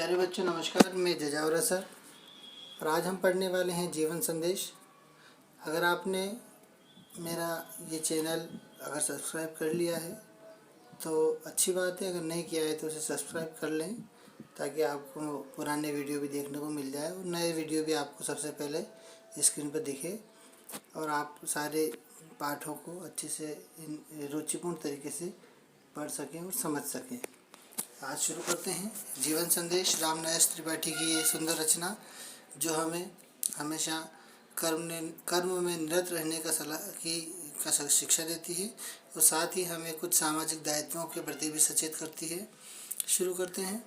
प्यारे बच्चों नमस्कार। मैं जजावरा सर और आज हम पढ़ने वाले हैं जीवन संदेश। अगर आपने मेरा ये चैनल अगर सब्सक्राइब कर लिया है तो अच्छी बात है, अगर नहीं किया है तो उसे सब्सक्राइब कर लें ताकि आपको पुराने वीडियो भी देखने को मिल जाए और नए वीडियो भी आपको सबसे पहले स्क्रीन पर दिखे और आप सारे पाठों को अच्छे से रुचिपूर्ण तरीके से पढ़ सकें और समझ सकें। आज शुरू करते हैं जीवन संदेश। रामनाथ त्रिपाठी की ये सुंदर रचना जो हमें हमेशा कर्म में निरत रहने का शिक्षा देती है और साथ ही हमें कुछ सामाजिक दायित्वों के प्रति भी सचेत करती है। शुरू करते हैं।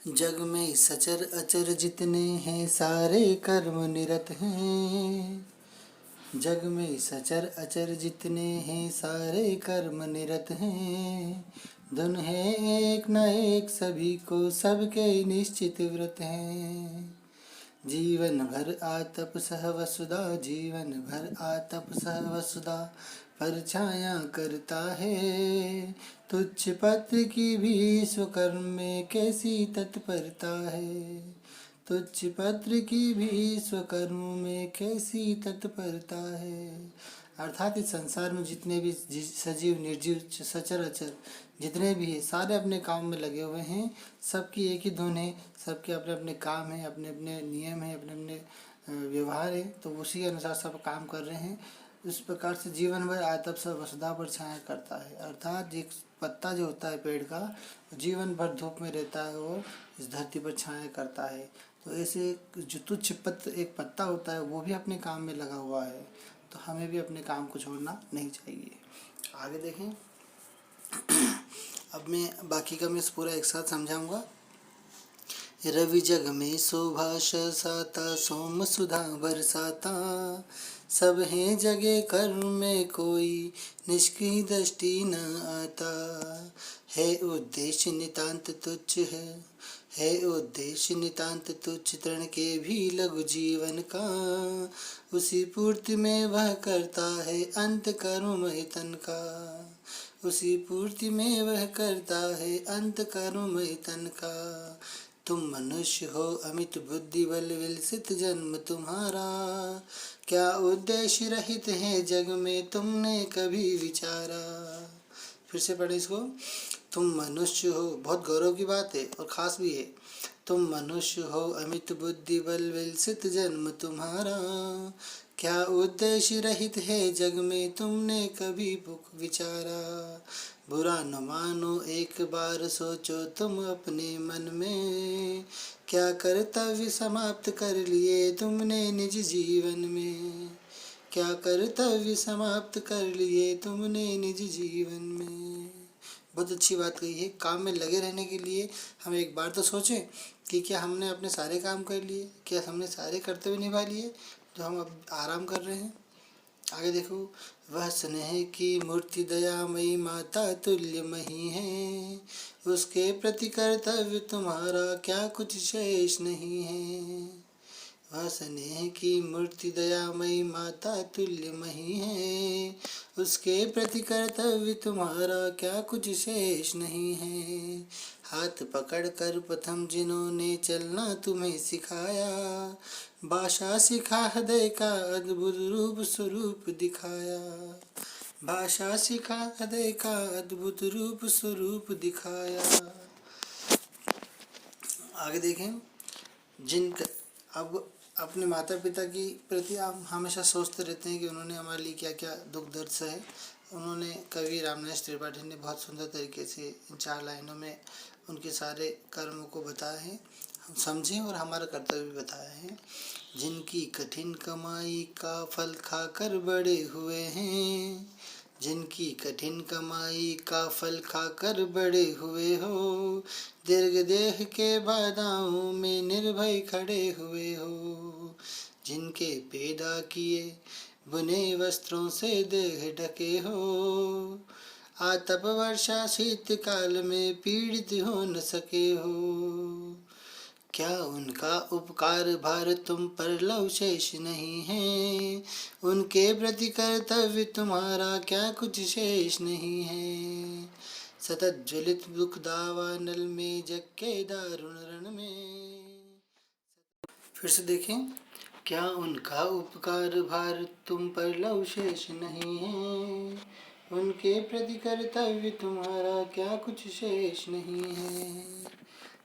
जग में सचर अचर जितने हैं सारे कर्म निरत हैं। जग में सचर अचर जितने हैं सारे कर्म निरत हैं। धुन है एक न एक सभी को सबके निश्चित व्रत हैं। जीवन भर आतप सह वसुधा, जीवन भर आतप सह वसुधा परछाया करता है। तुच्छ पत्र की भी स्वकर्म में कैसी तत्परता है। तुच्छ पत्र की भी स्वकर्म में कैसी तत्परता है। अर्थात इस संसार में जितने भी सजीव निर्जीव सचर अचर जितने भी हैं सारे अपने काम में लगे हुए हैं। सबकी एक ही धुन है, सबके अपने अपने काम हैं, अपने अपने नियम हैं, अपने अपने व्यवहार है, तो उसी के अनुसार सब काम कर रहे हैं। इस प्रकार से जीवन भर आतप सब वसुधा पर छाया करता है। अर्थात एक पत्ता जो होता है पेड़ का जीवन भर धूप में रहता है और इस धरती पर छाया करता है। तो ऐसे जो तुच्छ पत्र एक पत्ता होता है वो भी अपने काम में लगा हुआ है, तो हमें भी अपने काम को छोड़ना नहीं चाहिए। आगे देखें। अब मैं बाकी का मैं पूरा एक साथ समझाऊंगा। रवि जग में सुभाष साता, सोम सुधा बरसाता, सब हैं जगे कर्म में कोई निष्क्रिय दृष्टि न आता। है उद्देश्य नितांत तुच्छ है उद्देश्य नितांत तुच्छ, तृण के भी लघु जीवन का, उसी पूर्ति में वह करता है अंत कर्म तन का। उसी पूर्ति में वह करता है अंत कर्म तन का। तुम मनुष्य हो अमित बुद्धि बल विलसित जन्म तुम्हारा, क्या उद्देश्य रहित है जग में तुमने कभी विचारा। फिर से पढ़े इसको। तुम मनुष्य हो, बहुत गौरव की बात है और ख़ास भी है। तुम मनुष्य हो अमित बुद्धि बल विलसित जन्म तुम्हारा, क्या उद्देश्य रहित है जग में तुमने कभी विचारा। बुरा न मानो एक बार सोचो तुम अपने मन में, क्या कर्तव्य समाप्त कर लिए तुमने निज जीवन में। क्या कर्तव्य समाप्त कर लिए तुमने निज जीवन में। बहुत अच्छी बात कही है। काम में लगे रहने के लिए हम एक बार तो सोचें कि क्या हमने अपने सारे काम कर लिए, क्या हमने सारे कर्तव्य निभा लिए जो हम अब आराम कर रहे हैं। आगे देखो। वह स्नेह की मूर्ति दयामयी माता तुल्यमयी है, उसके प्रति कर्तव्य तुम्हारा क्या कुछ शेष नहीं है। वह स्नेह की मूर्ति दयामयी माता तुल्यमयी है, उसके प्रति कर्तव्य तुम्हारा क्या कुछ शेष नहीं है। हाथ पकड़ कर प्रथम जिन्होंने चलना तुम्हें सिखाया, भाषा सिखा हृदय का अद्भुत रूप स्वरूप दिखाया। भाषा सिखा हृदय का अद्भुत रूप स्वरूप दिखाया। आगे देखें। अब अपने माता पिता की प्रति आप हमेशा सोचते रहते हैं कि उन्होंने हमारे लिए क्या क्या दुख दर्द सहे। उन्होंने कवि रामनाथ त्रिपाठी ने बहुत सुंदर तरीके से इन 4 लाइनों में उनके सारे कर्मों को बताया है, हम समझें और हमारा कर्तव्य भी बताया है। जिनकी कठिन कमाई का फल खाकर बड़े हुए हैं, जिनकी कठिन कमाई का फल खाकर बड़े हुए हो, दीर्घ देह के बाधाओं में निर्भय खड़े हुए हो। जिनके पैदा किए बुने वस्त्रों से देह ढके हो, आतप वर्षा शीत काल में पीड़ित हो न सके हो। क्या उनका उपकार भार तुम पर लव शेष नहीं है, उनके प्रति कर्तव्य तुम्हारा क्या कुछ शेष नहीं है। सतत ज्वलित दुख दावा नल में, जग के दारुण रण में। फिर से देखें। क्या उनका उपकार भार तुम पर लव शेष नहीं है, उनके प्रति कर्तव्य तुम्हारा क्या कुछ शेष नहीं है।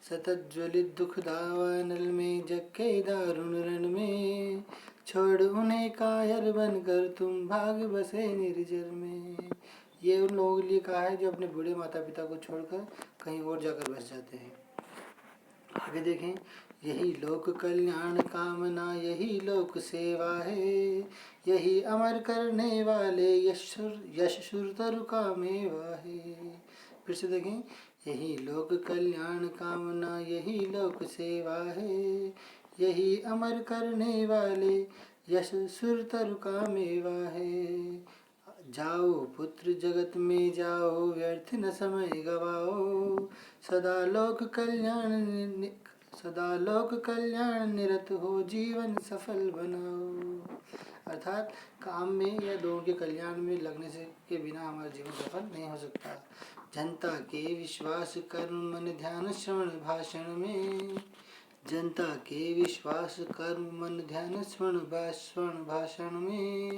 सतत ज्वलित दुख दावानल में, जग के दारुण रण में, छोड़ उन्हें कायर बनकर तुम भाग बसे निर्जर में। ये उन लोगों के लिए कहा है जो अपने बूढ़े माता पिता को छोड़कर कहीं और जाकर बस जाते हैं। आगे देखें। यही लोक कल्याण कामना, यही लोक सेवा है, यही अमर करने वाले यश सुर तरु का मेवा है। फिर से देखें। यही लोक कल्याण कामना, यही लोक सेवा है, यही अमर करने वाले यश सुर तरु का मेवा है। जाओ पुत्र जगत में जाओ, व्यर्थ न समय गवाओ, सदा लोक कल्याण निरत हो, जीवन सफल बनाओ। अर्थात काम में या लोगों के कल्याण में लगने से के बिना हमारा जीवन सफल नहीं हो सकता। जनता के विश्वास कर्म मन ध्यान श्रवण भाषण में, जनता के विश्वास कर्म मन ध्यान श्रवण भाषण में,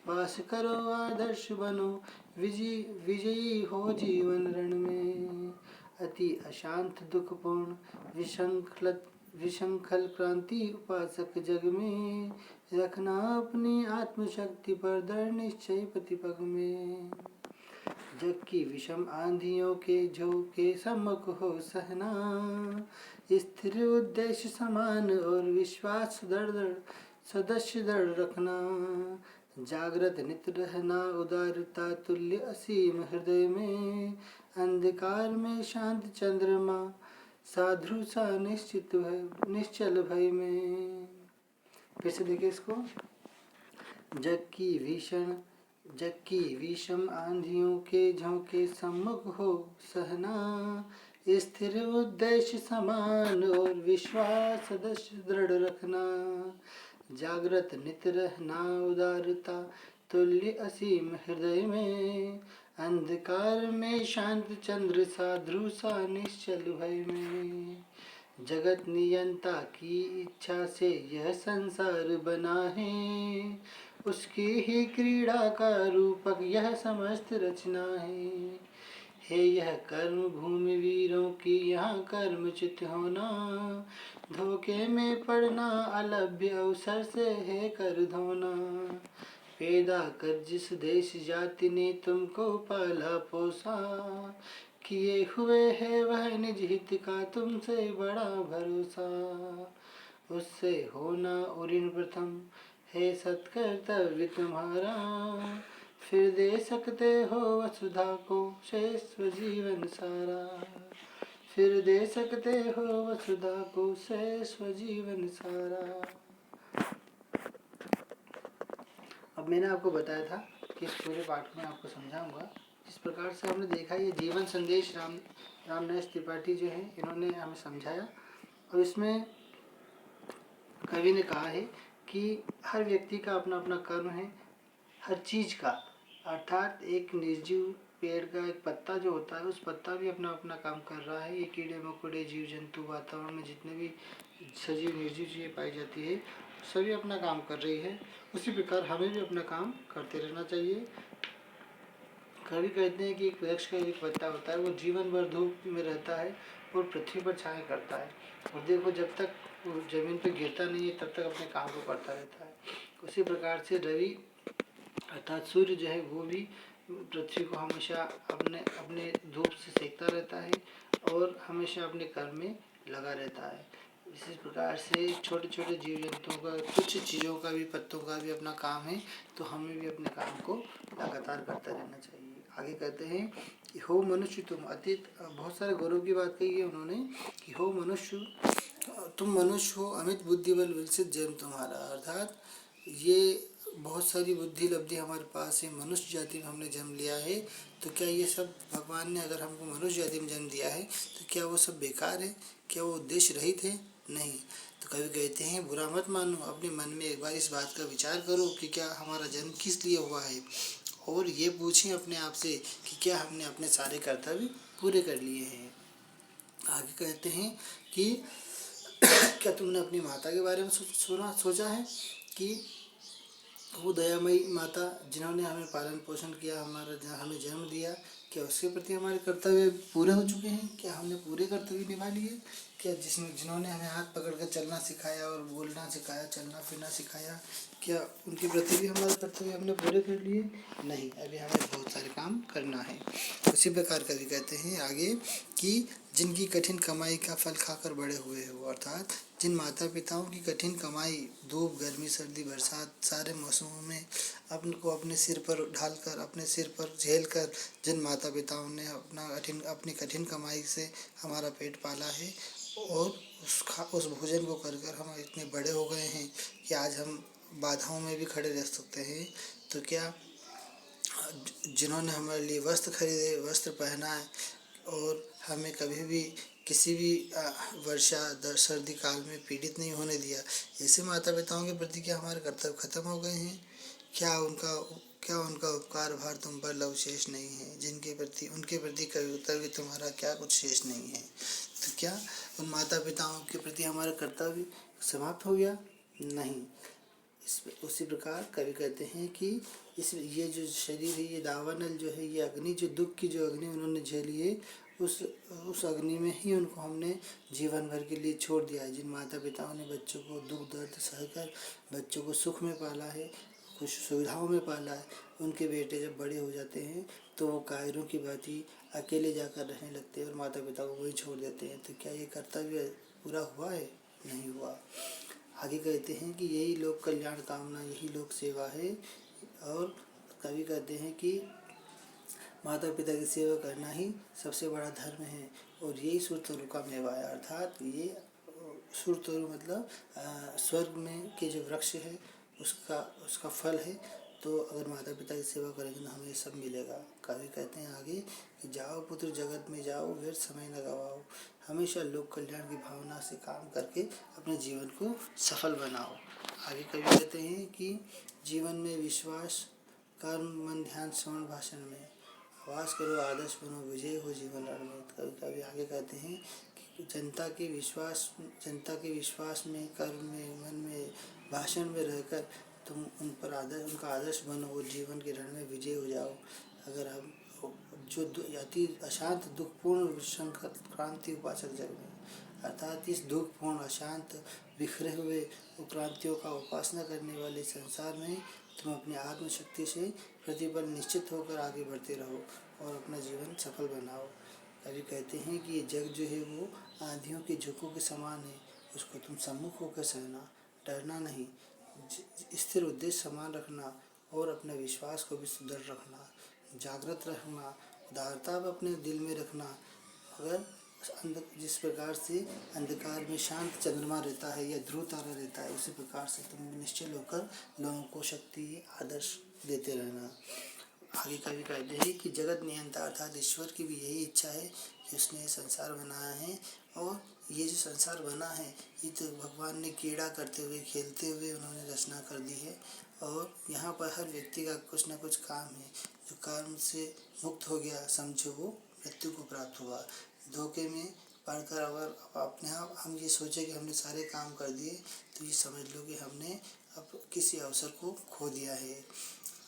वास करो आदर्श बनो, विजयी हो जीवन रण में। अति अशांत दुखपूर्ण विशृंखल क्रांति उपासक जग में, रखना अपनी आत्मशक्ति पर दृढ़ निश्चय प्रतिपग में। जग की विषम आंधियों के झोंके सम्मुख हो सहना, स्थिर उद्देश्य समान और विश्वास सदस्य दृढ़ रखना। जागृत नित रहना उदारता तुल्य असीम हृदय में, अंधकार में शांत चंद्रमा साधु सा निश्चल भय में। फिर से देखिए इसको। जग की विषम आंधियों के झोंके सम्मुख हो सहना, स्थिर उद्देश्य समान और विश्वास सदस्य दृढ़ रखना। जागृत नित रहना उदारता तुल्य असीम हृदय में, अंधकार में शांत चंद्र सा ध्रुव सा निश्चल भय में। जगत नियंता की इच्छा से यह संसार बना है, उसकी ही क्रीड़ा का रूपक यह समस्त रचना है यह कर्म भूमि वीरों की यहाँ कर्मचित होना, धोखे में पड़ना अलभ्य अवसर से है कर धोना। पैदा कर जिस देश जाति ने तुमको पाला पोसा, किए हुए है वह निज हित का तुमसे बड़ा भरोसा। उससे होना उऋण प्रथम है सत्कर्तव्य तुम्हारा, फिर दे सकते हो वसुधा को शेष जीवन सारा, फिर दे सकते हो वसुधा को शेष जीवन सारा। अब मैंने आपको बताया था कि इस पूरे पाठ में आपको समझाऊंगा। जिस प्रकार से हमने देखा ये जीवन संदेश राम नरेश त्रिपाठी जो है इन्होंने हमें समझाया, और इसमें कवि ने कहा है कि हर व्यक्ति का अपना अपना कर्म है, हर चीज़ का, अर्थात एक निर्जीव पेड़ का एक पत्ता जो होता है उस पत्ता भी अपना अपना काम कर रहा है। ये कीड़े मकोड़े जीव जंतु वातावरण में जितने भी सजीव निर्जीव चीज़ें पाई जाती है सभी अपना काम कर रही है। उसी प्रकार हमें भी अपना काम करते रहना चाहिए। कवि कहते हैं कि एक वृक्ष का एक पत्ता होता है वो जीवन भर धूप में रहता है और पृथ्वी पर छाया करता है, और देखो जब तक वो जमीन पर गिरता नहीं है तब तक अपने काम को करता रहता है। उसी प्रकार से रवि अर्थात सूर्य जो है वो भी पृथ्वी को हमेशा अपने धूप से सेकता रहता है और हमेशा अपने कर्म में लगा रहता है। इसी प्रकार से छोटे छोटे जीव जंतुओं का, कुछ चीज़ों का भी, पत्तों का भी अपना काम है, तो हमें भी अपने काम को लगातार करता रहना चाहिए। आगे कहते हैं कि हो मनुष्य तुम अतीत, बहुत सारे गौरव की बात कही है उन्होंने कि हो मनुष्य तुम मनुष्य हो, अमित बुद्धि बल विकसित जन्म तुम्हारा। अर्थात ये बहुत सारी बुद्धि लब्धि हमारे पास है, मनुष्य जाति में हमने जन्म लिया है, तो क्या ये सब भगवान ने अगर हमको मनुष्य जाति में जन्म दिया है तो क्या वो सब बेकार है, क्या वो उद्देश्य रहित है? नहीं। तो कभी कहते हैं बुरा मत मानो, अपने मन में एक बार इस बात का विचार करो कि क्या हमारा जन्म किस लिए हुआ है, और ये पूछें अपने आप से कि क्या हमने अपने सारे कर्तव्य पूरे कर लिए हैं। आगे कहते हैं कि क्या तुमने अपनी माता के बारे में सोचा है कि वो दयामयी माता जिन्होंने हमें पालन पोषण किया, हमें जन्म दिया, क्या उसके प्रति हमारे कर्तव्य पूरे हो चुके हैं? क्या हमने पूरे कर्तव्य निभा लिए? क्या जिन्होंने हमें हाथ पकड़ कर चलना सिखाया और बोलना सिखाया, चलना फिरना सिखाया, क्या उनके प्रति भी हमारे कर्तव्य हमने पूरे कर लिए? नहीं, अभी हमें बहुत सारे काम करना है। उसी प्रकार कवि कहते हैं आगे कि जिनकी कठिन कमाई का फल खाकर बड़े हुए हो, अर्थात जिन माता पिताओं की कठिन कमाई धूप गर्मी सर्दी बरसात सारे मौसमों में अपने सिर पर ढालकर, अपने सिर पर झेल कर जिन माता पिताओं ने अपनी कठिन कमाई से हमारा पेट पाला है और उस भोजन को कर कर हम इतने बड़े हो गए हैं कि आज हम बाधाओं में भी खड़े रह सकते हैं, तो क्या जिन्होंने हमारे लिए वस्त्र खरीदे, वस्त्र पहनाए और हमें कभी भी किसी भी वर्षा सर्दी काल में पीड़ित नहीं होने दिया, ऐसे माता पिताओं के प्रति क्या हमारे कर्तव्य खत्म हो गए हैं? क्या उनका उपकार भार तुम पर लव शेष नहीं है? उनके प्रति कर्तव्य तुम्हारा क्या कुछ शेष नहीं है? तो क्या उन माता पिताओं के प्रति हमारा कर्तव्य समाप्त हो गया? नहीं। उसी प्रकार कवि कहते हैं कि ये जो शरीर है, ये दावानल जो है, ये अग्नि, जो दुख की जो अग्नि उन्होंने झेली है, उस अग्नि में ही उनको हमने जीवन भर के लिए छोड़ दिया है। जिन माता पिताओं ने बच्चों को दुख दर्द सहकर बच्चों को सुख में पाला है, कुछ सुविधाओं में पाला है, उनके बेटे जब बड़े हो जाते हैं तो वो कायरों की भांति अकेले जाकर रहने लगते हैं और माता पिता को वही छोड़ देते हैं। तो क्या ये कर्तव्य पूरा हुआ है? नहीं हुआ। आगे कहते हैं कि यही लोक कल्याण कामना, यही लोक सेवा है। और कवि कहते हैं कि माता पिता की सेवा करना ही सबसे बड़ा धर्म है और यही सुरतरु का मेवा है। अर्थात ये सुरतरु मतलब स्वर्ग में के जो वृक्ष है उसका फल है। तो अगर माता पिता की सेवा करेंगे तो हमें सब मिलेगा। कवि कहते हैं आगे कि जाओ पुत्र जगत में जाओ, व्यर्थ समय न गवाओ, हमेशा लोक कल्याण की भावना से काम करके अपने जीवन को सफल बनाओ। आगे कवि कहते हैं कि जीवन में विश्वास कर्म मन ध्यान श्रवण भाषण में वास करो, आदर्श बनो, विजय हो जीवन रण में। कवि आगे कहते हैं कि जनता के विश्वास में, कर्म में, मन में, भाषण में रहकर तुम उनका आदर्श बनो और जीवन के रण में विजय हो जाओ। अगर हम जो अति अशांत दुखपूर्ण क्रांति उपासक जग में, अर्थात इस दुखपूर्ण अशांत बिखरे हुए क्रांतियों का उपासना करने वाले संसार में तुम अपनी आत्मशक्ति से प्रतिपल निश्चित होकर आगे बढ़ते रहो और अपना जीवन सफल बनाओ। कवि कहते हैं कि ये जग जो है वो आंधियों के झोंकों के समान है, उसको तुम सम्मुख होकर सहना, डरना नहीं, स्थिर उद्देश्य समान रखना और अपने विश्वास को भी सुदृढ़ रखना, जागृत रखना, उदारता अपने दिल में रखना। अगर जिस प्रकार से अंधकार में शांत चंद्रमा रहता है या ध्रुव तारा रहता है, उसी प्रकार से तुम निश्चल होकर लोगों को शक्ति आदर्श देते रहना। आगे कवि कहते हैं कि जगत नियंता अर्थात ईश्वर की भी यही इच्छा है कि उसने संसार बनाया है और ये जो संसार बना है ये तो भगवान ने क्रीड़ा करते हुए खेलते हुए उन्होंने रचना कर दी है और यहाँ पर हर व्यक्ति का कुछ न कुछ काम है। जो काम से मुक्त हो गया समझो वो मृत्यु को प्राप्त हुआ। धोखे में पढ़कर अगर अपने आप हम ये सोचे कि हमने सारे काम कर दिए तो ये समझ लो कि हमने अब किसी अवसर को खो दिया है।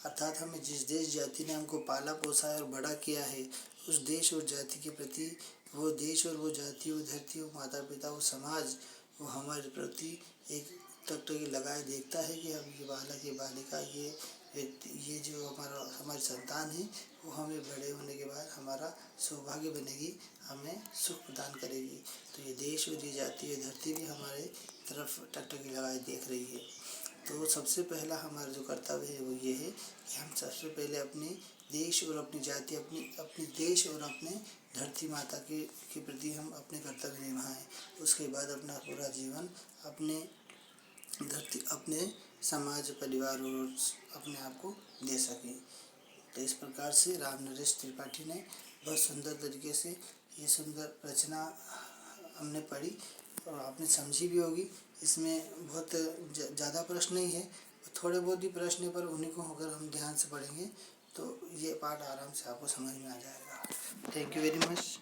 अर्थात हमें जिस देश जाति ने हमको पाला पोसा है और बड़ा किया है, उस देश और जाति के प्रति वो देश और वो जाति, वो धरती, वो माता पिता, वो समाज, वो हमारे प्रति एक टकटकी लगाए देखता है कि हम ये बालक, ये बालिका, ये व्यक्ति, ये जो हमारी संतान है वो हमें बड़े होने के बाद हमारा सौभाग्य बनेगी, हमें सुख प्रदान करेगी। तो ये देश और ये जाति, ये धरती भी हमारे तरफ टकटकी लगाए देख रही है। तो सबसे पहला हमारा जो कर्तव्य है वो ये है कि हम सबसे पहले अपने देश और अपनी जाति, अपने देश और अपने धरती माता के प्रति हम अपने कर्तव्य निभाएं। उसके बाद अपना पूरा जीवन अपने धरती, अपने समाज, परिवार और अपने आप को दे सकें। तो इस प्रकार से राम नरेश त्रिपाठी ने बहुत सुंदर तरीके से ये सुंदर रचना हमने पढ़ी और आपने समझी भी होगी। इसमें बहुत ज़्यादा प्रश्न नहीं है, थोड़े बहुत ही प्रश्न है, पर उन्हीं को अगर हम ध्यान से पढ़ेंगे तो ये पाठ आराम से आपको समझ में आ जाएगा। Thank you very much.